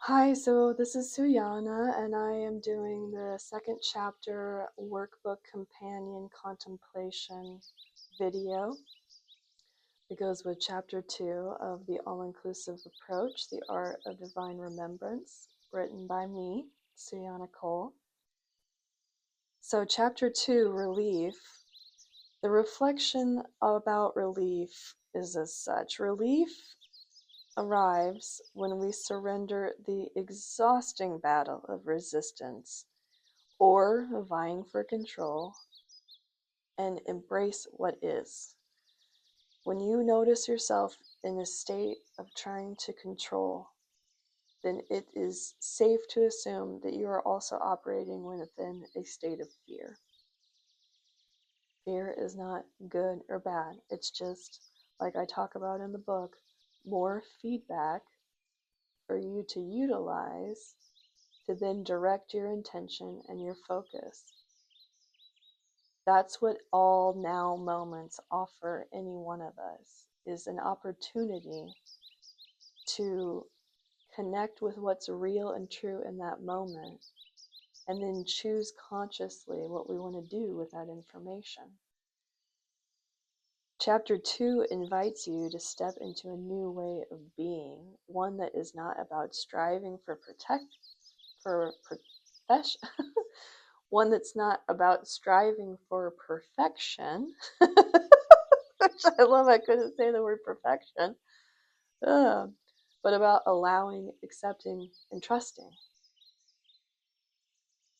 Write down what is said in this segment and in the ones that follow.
Hi, so this is Suyana, and I am doing the second chapter workbook companion contemplation video. It goes with chapter 2 of the all-inclusive approach, the Art of Divine Remembrance, written by me, Suyana Cole. So chapter 2, relief. The reflection about relief is as such. Relief arrives when we surrender the exhausting battle of resistance or vying for control and embrace what is. When you notice yourself in a state of trying to control, then it is safe to assume that you are also operating within a state of fear. Fear is not good or bad. It's just, like I talk about in the book, more feedback for you to utilize to then direct your intention and your focus. That's what all now moments offer any one of us, is an opportunity to connect with what's real and true in that moment, and then choose consciously what we want to do with that information. Chapter 2 invites you to step into a new way of being, one that is not about striving for profession, one that's not about striving for perfection, which I love. I couldn't say the word perfection, but about allowing, accepting, and trusting.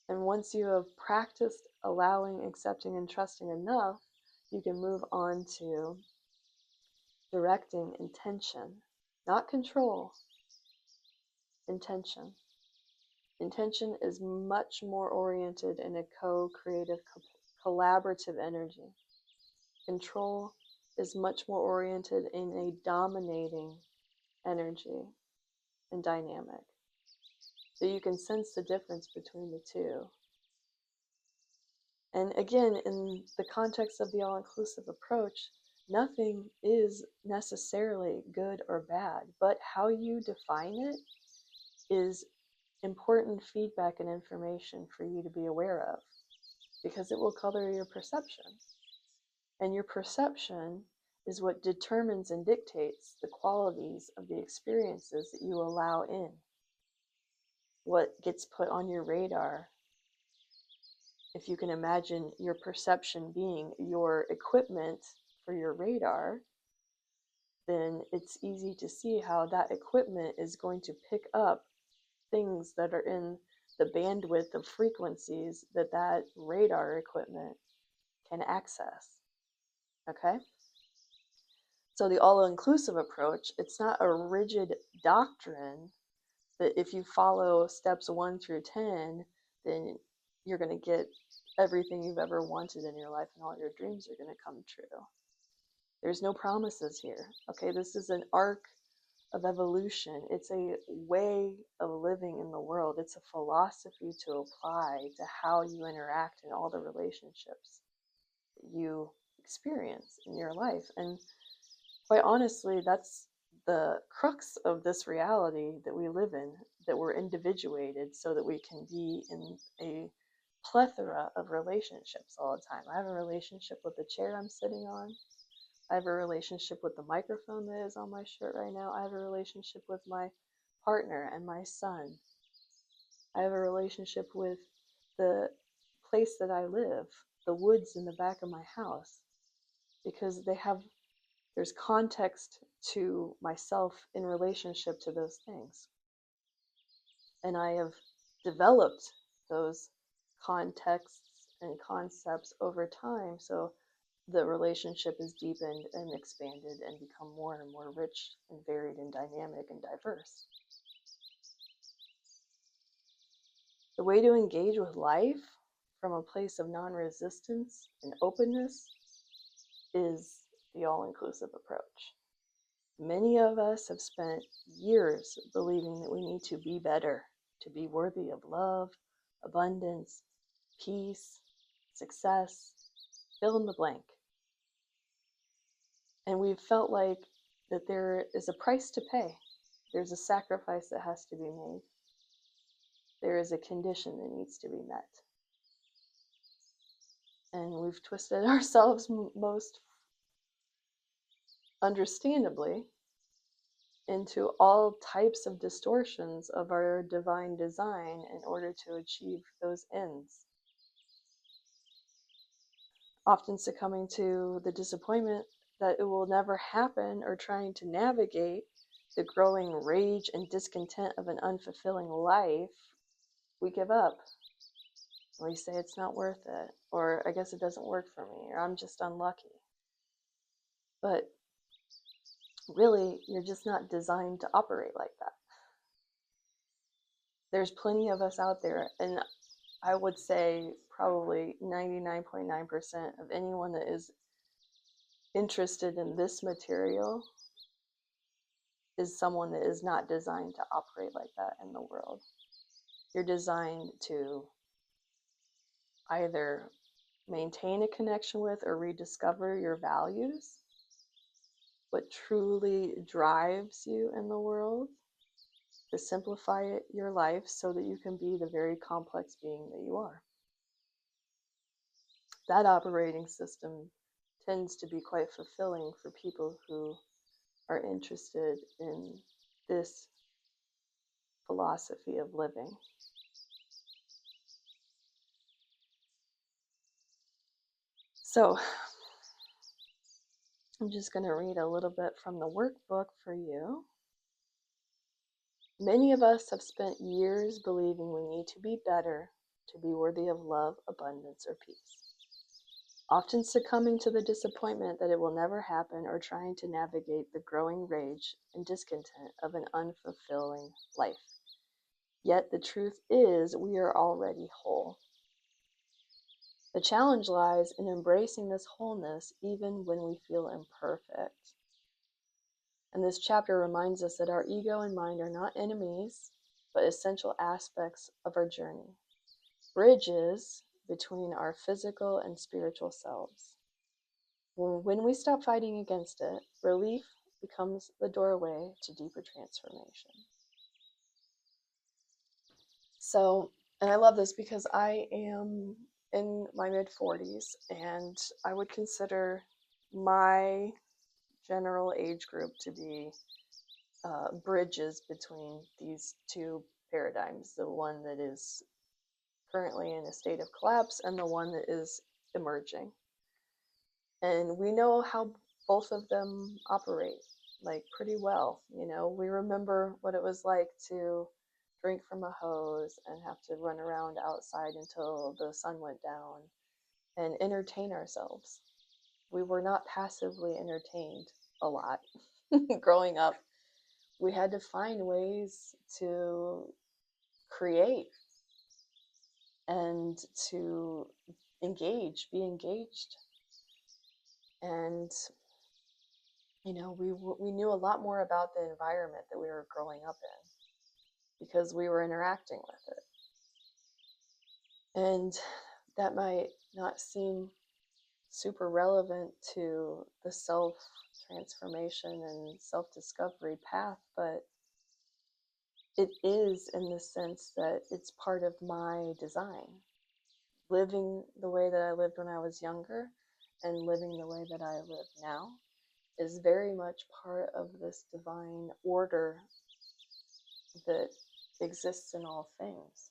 And once you have practiced allowing, accepting, and trusting enough, you can move on to directing intention, not control, intention. Intention is much more oriented in a co-creative, collaborative energy. Control is much more oriented in a dominating energy and dynamic. So you can sense the difference between the two. And again, in the context of the all-inclusive approach, nothing is necessarily good or bad, but how you define it is important feedback and information for you to be aware of, because it will color your perception. And your perception is what determines and dictates the qualities of the experiences that you allow in. What gets put on your radar, if you can imagine your perception being your equipment for your radar, then it's easy to see how that equipment is going to pick up things that are in the bandwidth of frequencies that that radar equipment can access. Okay? So the all-inclusive approach, it's not a rigid doctrine that if you follow steps 1 through 10, then you're going to get everything you've ever wanted in your life and all your dreams are going to come true. There's no promises here. Okay, this is an arc of evolution. It's a way of living in the world. It's a philosophy to apply to how you interact in all the relationships that you experience in your life. And quite honestly, that's the crux of this reality that we live in, that we're individuated so that we can be in a plethora of relationships all the time. I have a relationship with the chair I'm sitting on. I have a relationship with the microphone that is on my shirt right now. I have a relationship with my partner and my son. I have a relationship with the place that I live, the woods in the back of my house, because there's context to myself in relationship to those things. And I have developed those contexts and concepts over time, so the relationship is deepened and expanded and become more and more rich and varied and dynamic and diverse. The way to engage with life from a place of non-resistance and openness is the all-inclusive approach. Many of us have spent years believing that we need to be better, to be worthy of love, abundance, peace, success, fill in the blank. And we've felt like that there is a price to pay. There's a sacrifice that has to be made. there is a condition that needs to be met. And we've twisted ourselves most understandably into all types of distortions of our divine design in order to achieve those ends. Often succumbing to the disappointment that it will never happen, or trying to navigate the growing rage and discontent of an unfulfilling life, we give up. We say it's not worth it, or I guess it doesn't work for me, or I'm just unlucky. But really, you're just not designed to operate like that. There's plenty of us out there, and I would say probably 99.9% of anyone that is interested in this material is someone that is not designed to operate like that in the world. You're designed to either maintain a connection with or rediscover your values, what truly drives you in the world, to simplify your life so that you can be the very complex being that you are. That operating system tends to be quite fulfilling for people who are interested in this philosophy of living. So I'm just going to read a little bit from the workbook for you. Many of us have spent years believing we need to be better to be worthy of love, abundance, or peace, often succumbing to the disappointment that it will never happen, or trying to navigate the growing rage and discontent of an unfulfilling life. Yet the truth is, we are already whole. The challenge lies in embracing this wholeness even when we feel imperfect. And this chapter reminds us that our ego and mind are not enemies, but essential aspects of our journey, bridges between our physical and spiritual selves. When we stop fighting against it, relief becomes the doorway to deeper transformation. So, and I love this because I am in my mid-40s, and I would consider my general age group to be bridges between these two paradigms, the one that is currently in a state of collapse and the one that is emerging. And we know how both of them operate, like, pretty well. You know, we remember what it was like to drink from a hose and have to run around outside until the sun went down and entertain ourselves. We were not passively entertained a lot growing up. We had to find ways to create and to engage, be engaged. And, you know, we knew a lot more about the environment that we were growing up in because we were interacting with it. And that might not seem super relevant to the self-transformation and self-discovery path, but it is, in the sense that it's part of my design. Living the way that I lived when I was younger and living the way that I live now is very much part of this divine order that exists in all things.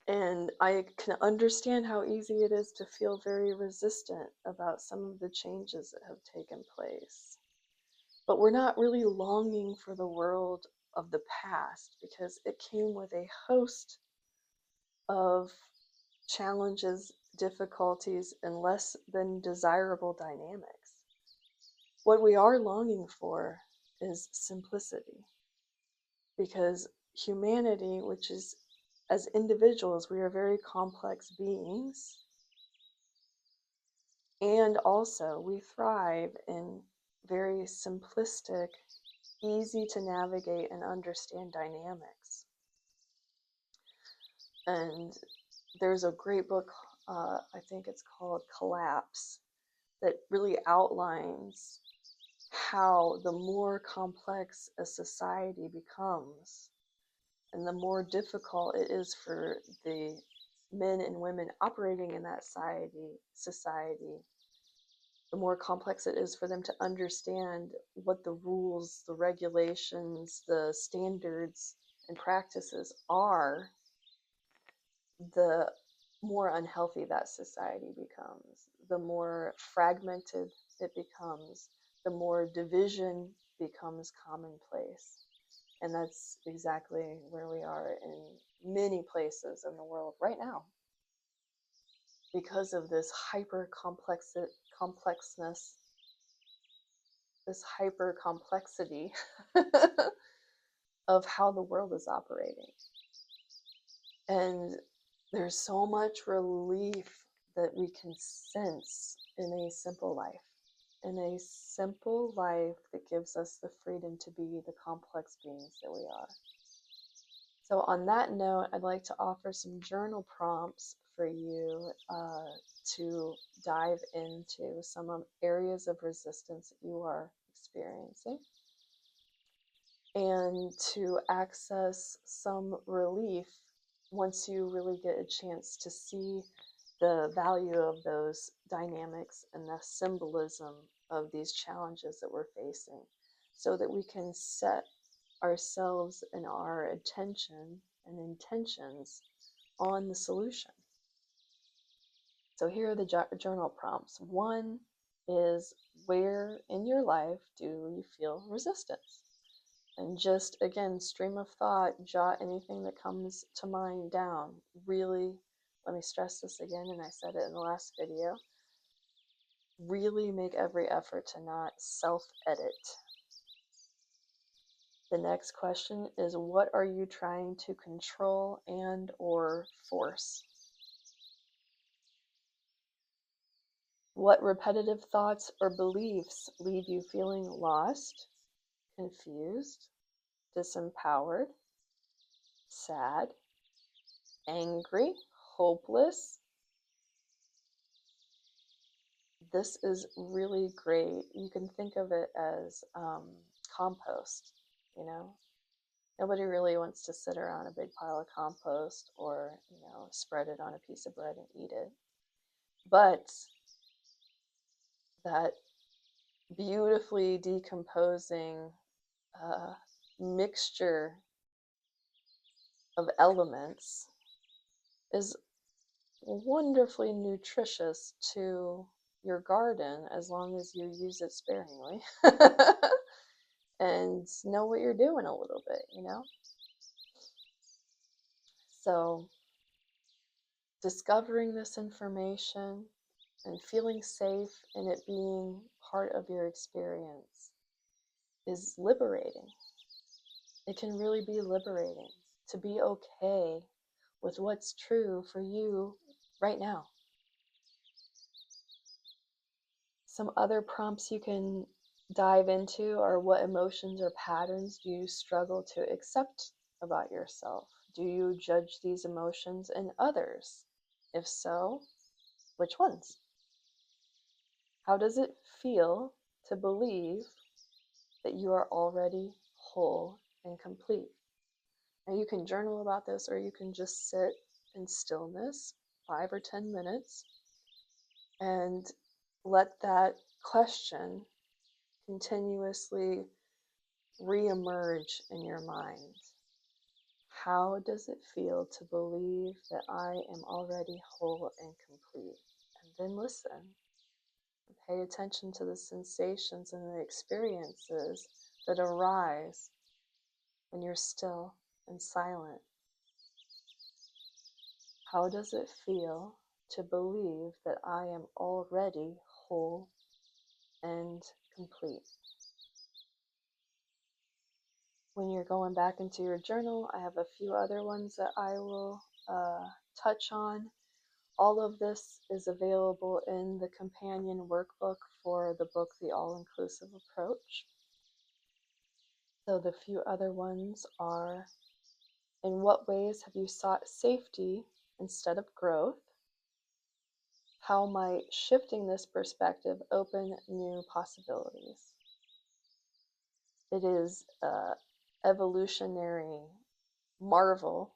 And I can understand how easy it is to feel very resistant about some of the changes that have taken place. But we're not really longing for the world of the past, because it came with a host of challenges, difficulties, and less than desirable dynamics. What we are longing for is simplicity, because humanity, which is, as individuals, we are very complex beings, and also we thrive in very simplistic, easy to navigate and understand dynamics. And there's a great book, I think it's called Collapse, that really outlines how the more complex a society becomes, And the more difficult it is for the men and women operating in that society, the more complex it is for them to understand what the rules, the regulations, the standards, and practices are, the more unhealthy that society becomes, the more fragmented it becomes, the more division becomes commonplace. And that's exactly where we are in many places in the world right now. Because of this complexness, this hyper complexity of how the world is operating. And there's so much relief that we can sense in a simple life. In a simple life that gives us the freedom to be the complex beings that we are. So on that note, I'd like to offer some journal prompts for you to dive into some areas of resistance that you are experiencing, and to access some relief once you really get a chance to see the value of those dynamics and the symbolism of these challenges that we're facing, so that we can set ourselves and our attention and intentions on the solution. So here are the journal prompts. One is, where in your life do you feel resistance? And just, again, stream of thought, jot anything that comes to mind down. Really, let me stress this again, and I said it in the last video, really make every effort to not self-edit. The next question is, what are you trying to control and or force? What repetitive thoughts or beliefs leave you feeling lost, confused, disempowered, sad, angry, hopeless? This is really great. You can think of it as compost, you know? Nobody really wants to sit around a big pile of compost or, spread it on a piece of bread and eat it. But that beautifully decomposing mixture of elements is wonderfully nutritious to your garden, as long as you use it sparingly and know what you're doing a little bit, So discovering this information and feeling safe in it being part of your experience is liberating. It can really be liberating to be okay with what's true for you right now. Some other prompts you can dive into are, what emotions or patterns do you struggle to accept about yourself? Do you judge these emotions in others? If so, which ones? How does it feel to believe that you are already whole and complete? And you can journal about this, or you can just sit in stillness 5 or 10 minutes and let that question continuously re-emerge in your mind. How does it feel to believe that I am already whole and complete? And then listen and pay attention to the sensations and the experiences that arise when you're still and silent. How does it feel to believe that I am already whole and complete? When you're going back into your journal, I have a few other ones that I will touch on. All of this is available in the companion workbook for the book, The All-Inclusive Approach. So the few other ones are, in what ways have you sought safety instead of growth? How might shifting this perspective open new possibilities? It is evolutionary marvel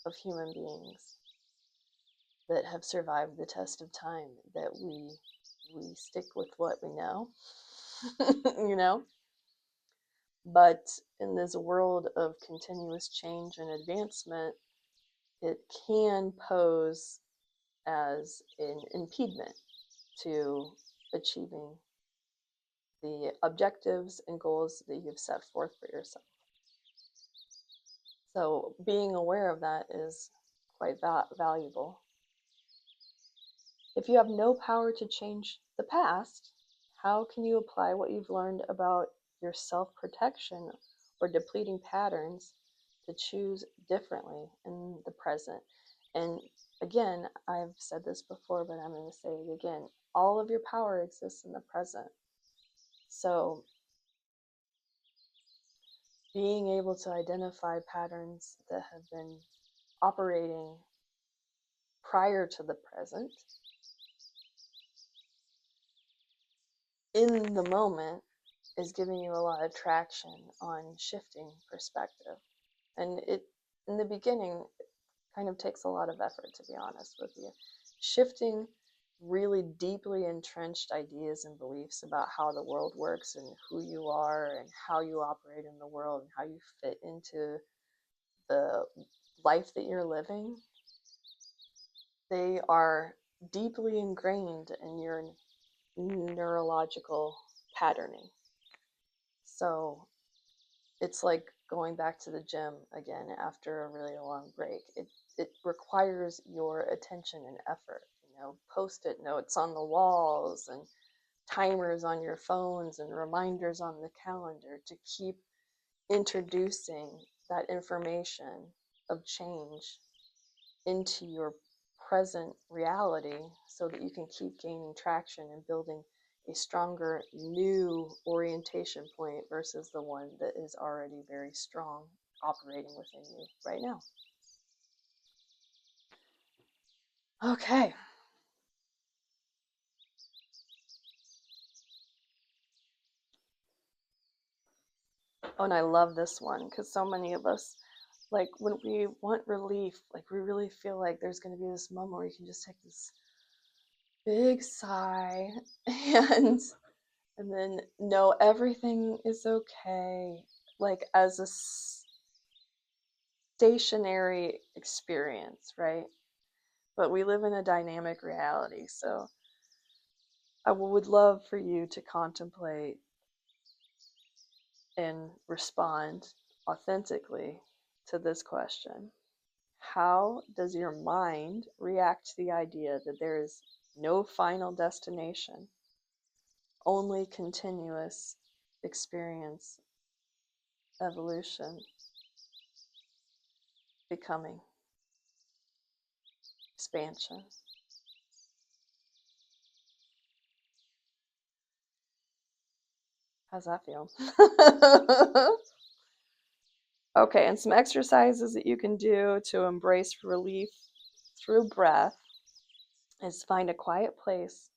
of human beings that have survived the test of time, that we stick with what we know, you know? But in this world of continuous change and advancement, it can pose as an impediment to achieving the objectives and goals that you've set forth for yourself. So being aware of that is quite valuable. If you have no power to change the past, how can you apply what you've learned about your self-protection or depleting patterns to choose differently in the present? And again, I've said this before, but I'm going to say it again. All of your power exists in the present. So being able to identify patterns that have been operating prior to the present in the moment is giving you a lot of traction on shifting perspective. And it, in the beginning, kind of takes a lot of effort, to be honest with you. Shifting really deeply entrenched ideas and beliefs about how the world works and who you are and how you operate in the world and how you fit into the life that you're living, they are deeply ingrained in your neurological patterning. So it's like going back to the gym again after a really long break. It requires your attention and effort. You know, post-it notes on the walls and timers on your phones and reminders on the calendar to keep introducing that information of change into your present reality so that you can keep gaining traction and building a stronger new orientation point versus the one that is already very strong operating within you right now. Okay. Oh, and I love this one because so many of us, like when we want relief, like we really feel like there's going to be this moment where you can just take this big sigh and then know everything is okay, like as a stationary experience, right? But we live in a dynamic reality, so I would love for you to contemplate and respond authentically to this question. How does your mind react to the idea that there is no final destination, only continuous experience, evolution, becoming, expansion? How's that feel? Okay, and some exercises that you can do to embrace relief through breath is find a quiet place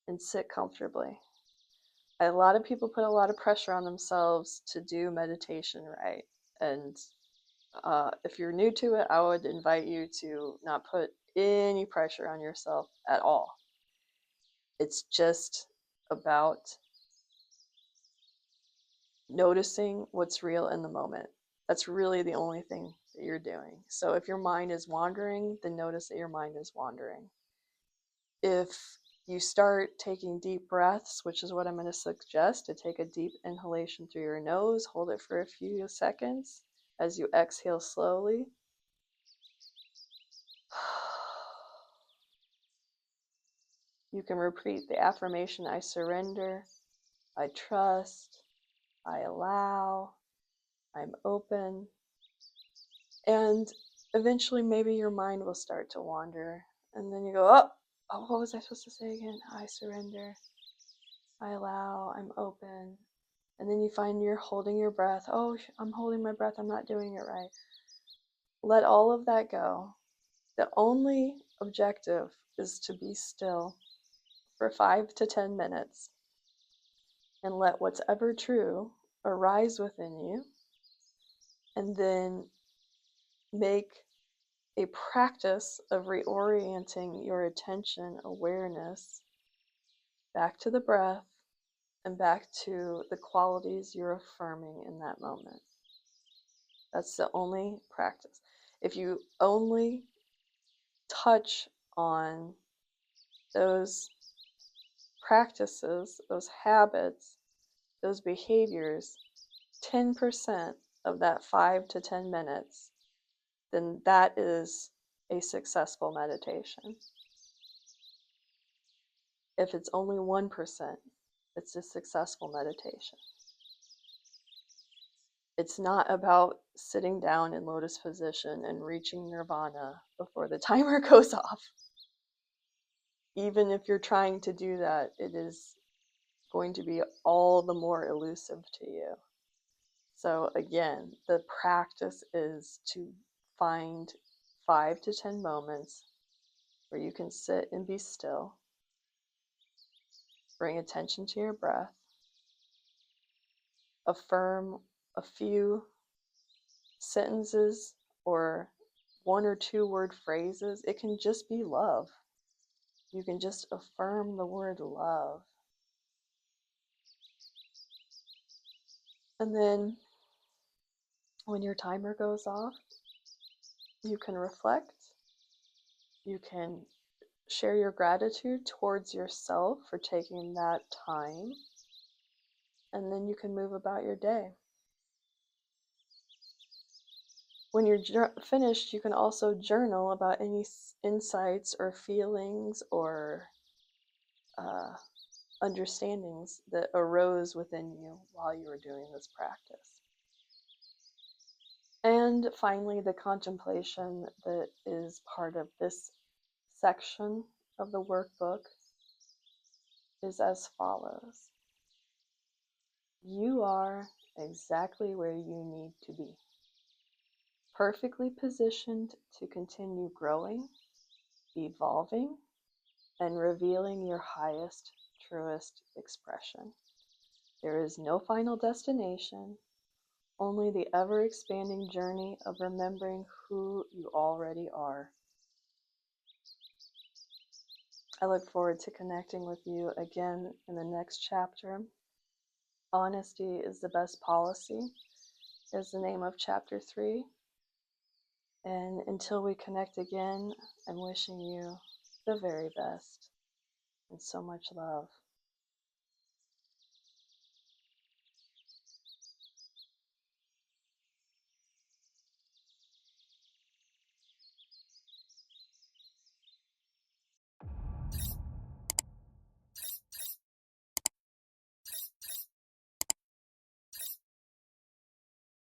and sit comfortably. A lot of people put a lot of pressure on themselves to do meditation right. And if you're new to it, I would invite you to not put any pressure on yourself at all. It's just about noticing what's real in the moment. That's really the only thing that you're doing. So if your mind is wandering, then notice that your mind is wandering. If you start taking deep breaths, which is what I'm going to suggest, to take a deep inhalation through your nose, hold it for a few seconds as you exhale slowly. You can repeat the affirmation, I surrender, I trust, I allow, I'm open. And eventually maybe your mind will start to wander. And then you go, oh, what was I supposed to say again? I surrender, I allow, I'm open. And then you find you're holding your breath. Oh, I'm holding my breath, I'm not doing it right. Let all of that go. The only objective is to be still for 5 to 10 minutes and let what's ever true arise within you. And then make a practice of reorienting your attention awareness back to the breath and back to the qualities you're affirming in that moment. That's the only practice. If you only touch on those practices, those habits, those behaviors, 10% of that 5 to 10 minutes, then that is a successful meditation. If it's only 1%, it's a successful meditation. It's not about sitting down in lotus position and reaching nirvana before the timer goes off. Even if you're trying to do that, it is going to be all the more elusive to you. So again, the practice is to find 5 to 10 moments where you can sit and be still, bring attention to your breath, affirm a few sentences or 1 or 2 word phrases. It can just be love. You can just affirm the word love. And then when your timer goes off, you can reflect. You can share your gratitude towards yourself for taking that time. And then you can move about your day. When you're finished, you can also journal about any insights or feelings or understandings that arose within you while you were doing this practice. And finally, the contemplation that is part of this section of the workbook is as follows. You are exactly where you need to be, perfectly positioned to continue growing, evolving, and revealing your highest, truest expression. There is no final destination, only the ever-expanding journey of remembering who you already are. I look forward to connecting with you again in the next chapter. Honesty is the best policy is the name of chapter 3. And until we connect again, I'm wishing you the very best and so much love.